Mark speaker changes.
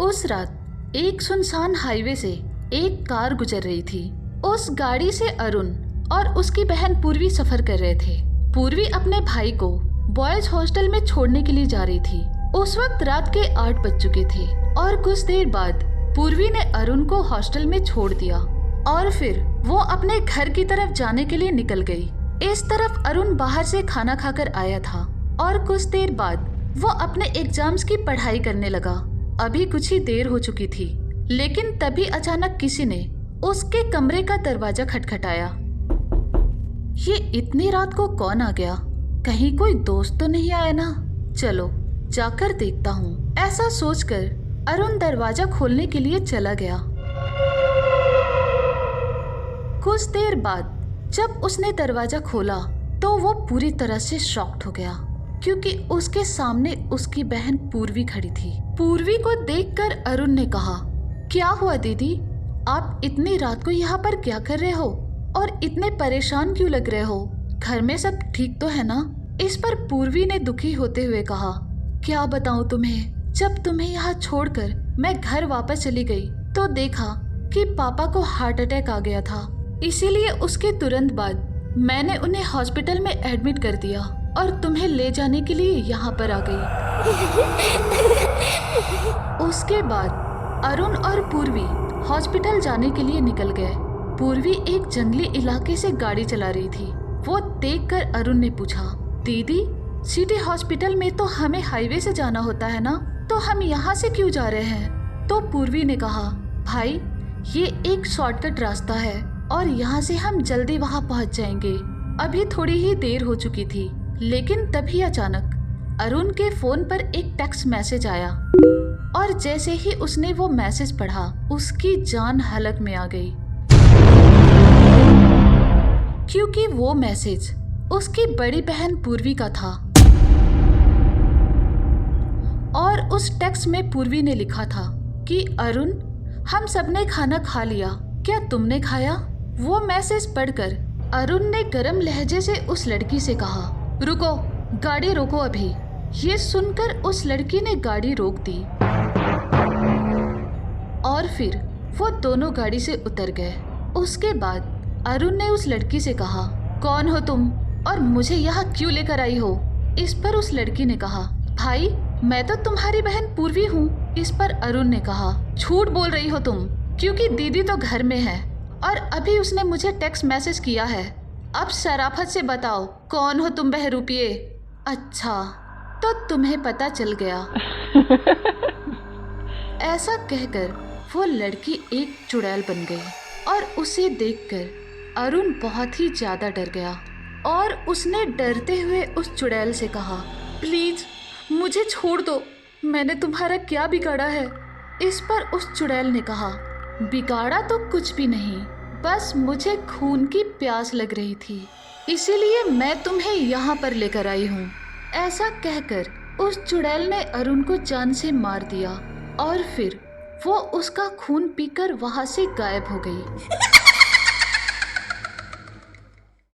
Speaker 1: उस रात एक सुनसान हाईवे से एक कार गुजर रही थी। उस गाड़ी से अरुण और उसकी बहन पूर्वी सफर कर रहे थे। पूर्वी अपने भाई को बॉयज हॉस्टल में छोड़ने के लिए जा रही थी। उस वक्त रात के 8 बज चुके थे और कुछ देर बाद पूर्वी ने अरुण को हॉस्टल में छोड़ दिया और फिर वो अपने घर की तरफ जाने के लिए निकल गई। इस तरफ अरुण बाहर से खाना खाकर आया था और कुछ देर बाद वो अपने एग्जाम्स की पढ़ाई करने लगा। अभी कुछ ही देर हो चुकी थी, लेकिन तभी अचानक किसी ने उसके कमरे का दरवाजा खटखटाया। ये इतनी रात को कौन आ गया? कहीं कोई दोस्त तो नहीं आया ना? चलो जाकर देखता हूँ। ऐसा सोचकर अरुण दरवाजा खोलने के लिए चला गया। कुछ देर बाद जब उसने दरवाजा खोला तो वो पूरी तरह से शॉक्ड हो गया, क्योंकि उसके सामने उसकी बहन पूर्वी खड़ी थी। पूर्वी को देखकर अरुण ने कहा, क्या हुआ दीदी? आप इतनी रात को यहाँ पर क्या कर रहे हो और इतने परेशान क्यों लग रहे हो? घर में सब ठीक तो है ना? इस पर पूर्वी ने दुखी होते हुए कहा, क्या बताऊं तुम्हें, जब तुम्हें यहाँ छोड़कर मैं घर वापस चली गई तो देखा कि पापा को हार्ट अटैक आ गया था। इसीलिए उसके तुरंत बाद मैंने उन्हें हॉस्पिटल में एडमिट कर दिया और तुम्हें ले जाने के लिए यहाँ पर आ गई। उसके बाद अरुण और पूर्वी हॉस्पिटल जाने के लिए निकल गए। पूर्वी एक जंगली इलाके से गाड़ी चला रही थी। वो देखकर अरुण ने पूछा, दीदी सिटी हॉस्पिटल में तो हमें हाईवे से जाना होता है ना, तो हम यहाँ से क्यों जा रहे हैं? तो पूर्वी ने कहा, भाई ये एक शॉर्टकट रास्ता है और यहाँ से हम जल्दी वहाँ पहुँच जाएंगे। अभी थोड़ी ही देर हो चुकी थी, लेकिन तभी अचानक अरुण के फोन पर एक टेक्स्ट मैसेज आया और जैसे ही उसने वो मैसेज पढ़ा उसकी जान हलक में आ गई, क्योंकि वो मैसेज उसकी बड़ी बहन पूर्वी का था। और उस टेक्स्ट में पूर्वी ने लिखा था कि अरुण, हम सबने खाना खा लिया, क्या तुमने खाया? वो मैसेज पढ़कर अरुण ने गर्म लहजे से उस लड़की से कहा, रुको, गाड़ी रोको अभी। ये सुनकर उस लड़की ने गाड़ी रोक दी और फिर वो दोनों गाड़ी से उतर गए। उसके बाद अरुण ने उस लड़की से कहा, कौन हो तुम और मुझे यहाँ क्यों लेकर आई हो? इस पर उस लड़की ने कहा, भाई मैं तो तुम्हारी बहन पूर्वी हूँ। इस पर अरुण ने कहा, झूठ बोल रही हो तुम, क्योंकि दीदी तो घर में है और अभी उसने मुझे टेक्स्ट मैसेज किया है। अब शराफत से बताओ, कौन हो तुम बहरूपिये? अच्छा, तो तुम्हें पता चल गया। ऐसा कहकर वो लड़की एक चुड़ैल बन गई और उसे देखकर अरुण बहुत ही ज्यादा डर गया और उसने डरते हुए उस चुड़ैल से कहा, प्लीज मुझे छोड़ दो, मैंने तुम्हारा क्या बिगाड़ा है? इस पर उस चुड़ैल ने कहा, बिगाड़ा तो कुछ भी नहीं, बस मुझे खून की प्यास लग रही थी, इसीलिए मैं तुम्हें यहाँ पर लेकर आई हूँ। ऐसा कहकर उस चुड़ैल ने अरुण को जान से मार दिया और फिर वो उसका खून पीकर वहाँ से गायब हो गई।